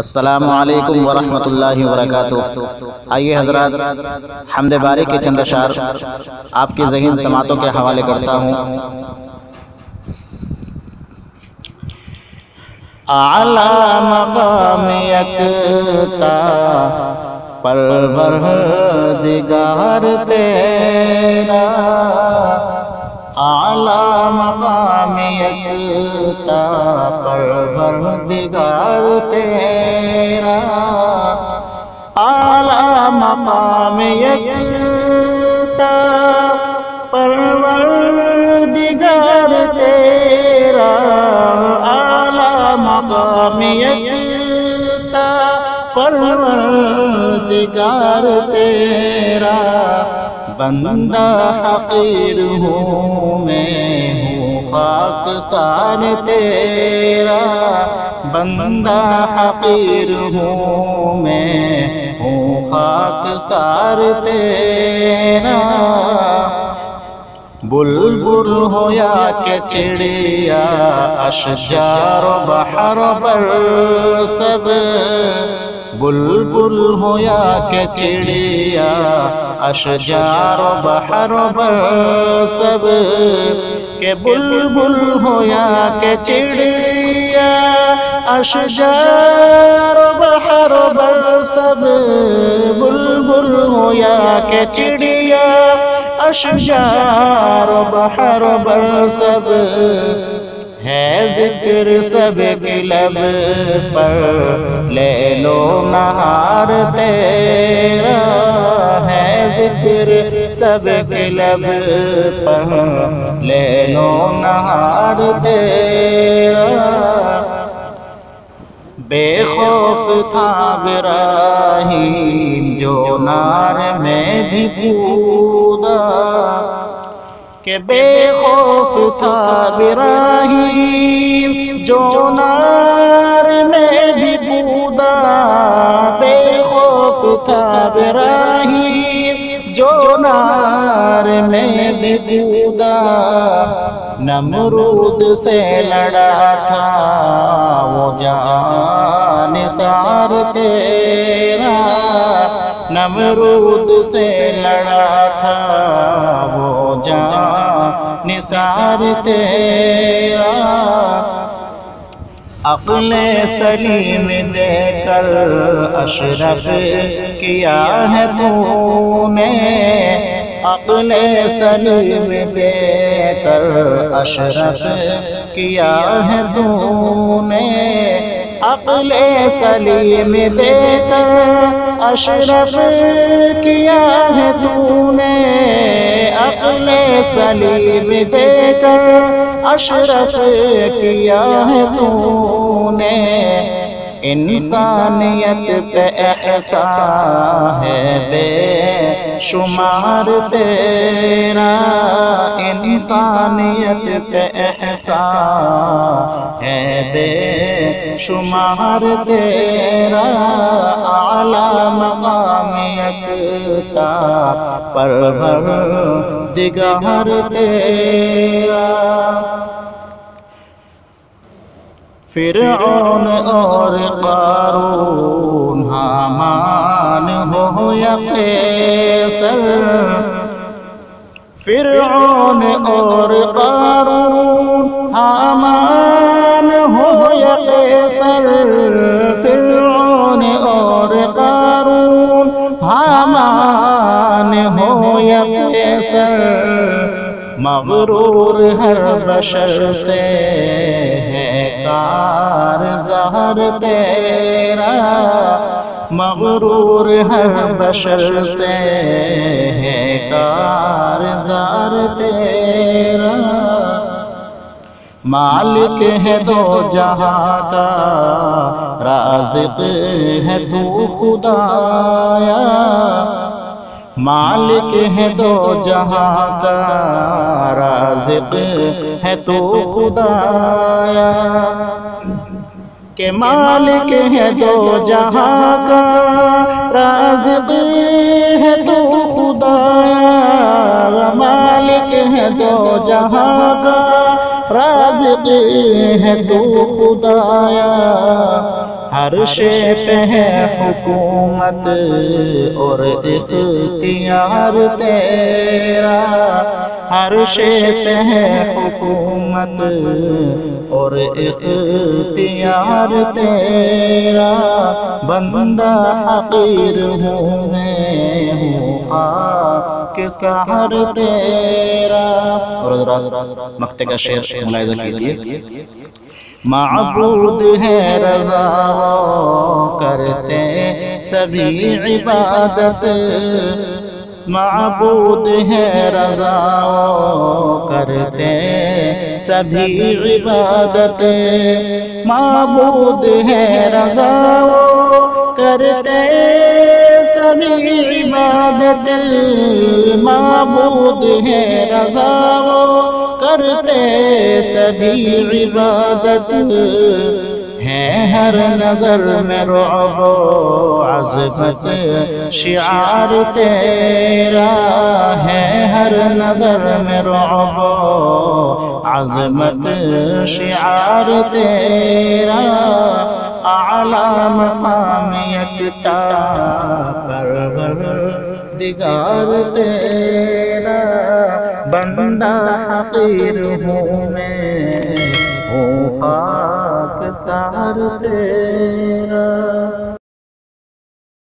السلام علیکم ورحمۃ اللہ وبرکاتہ۔ آئیے حضرات حمد باری کے چند اشعار آپ کی ذہین سماعتوں کے حوالے کرتا ہوں۔ اعلی مقام یکتا پروردگار تیرا، اعلی مقام یکتا پروردگار تیرا، اعلی مقام یکتا پروردگار تیرا، اعلی مقام یکتا پروردگار تیرا، بندہ حقیر ہوں میں ہوں خاک سار تیرا، بندہ حقیر ہوں میں ہوں خاک سار تیرا، بلبل ہو یا کہ چڑیا اشجار و بحر بر سب، بلبل ہو یا کہ چڑیا اشجار و بحر بر سب، کہ بلبل ہو یا کہ چڑیا اشجار و بحر بر سب، بلبل ہو یا کہ چڑیا اشجار و بحر بر سب، ہے ذکر سب کی لب پر لیل و نہار تیرا، ہے ذکر سب کی لب پر لیل و نہار تیرا، بے خوف تھا ابراہیم جو نار میں بھی کودا، کہ بے خوف تھا ابراہیم جو نار میں بھی کودا، بے خوف تھا ابراہیم جو نار میں بھی کودا، نمرود سے لڑا تھا وہ جانثار تیرا، نمرود سے لڑا تھا وہ جانثار تیرا، عقل سلیم دے کر اشرف کیا ہے تو نے، عقل سلیم دے کر اشرف کیا ہے تو نے، عقل سلیم دے کر اشرف کیا ہے تو نے، عقل سلیم دے کر اشرف کیا ہے تو نے، انسانیت پہ احسان ہے بے شمار تیرا، انسانیت پہ احسان ہے بے شمار تیرا، اعلی مقام یکتا پروردگار تیرا، فرعون اور قارون حامان ہو یا قیصر، فرعون اور قارون حامان ہو یا قیصر، فرعون اور قارون حامان ہو یا قیصر، مغرور ہر بشر سے ہے کار زہر تیرا، مغرور ہر بشر سے ہے کار زہر تیرا، مالک ہے دو جہاں کا رازق ہے تو خدایا، مالک ہے دو جہاں کا رازق ہے تو خدایا، کہ مالک ہے دو جہاں کا رازق ہے تو خدایا، مالک ہے دو جہاں کا رازق ہے تو خدایا، ہر شے پہ ہے حکومت اور اختیار تیرا، ہر شے پہ ہے حکومت اور اختیار تیرا، بندہ حقیر ہوں میں ہوں خاک سحر تیرا۔ اور حضرات مقطع کا شعر ملاحظہ کیجیے۔ معبود ہے رضا کرتے سبھی عبادت، معبود ہے رضا کرتے سبھی عبادت، معبود ہے رضا کرتے سبھی عبادت، معبود ہے رضا کرتے سبھی عبادت، ہے ہر نظر میں رعب و عظمت شعار تیرا، ہے ہر نظر میں رعب و عظمت شعار تیرا، اعلیٰ مقام یکتا پروردگار تیرا، بندہ حقیر ہوں میں ہوں خاک سحر تیرا۔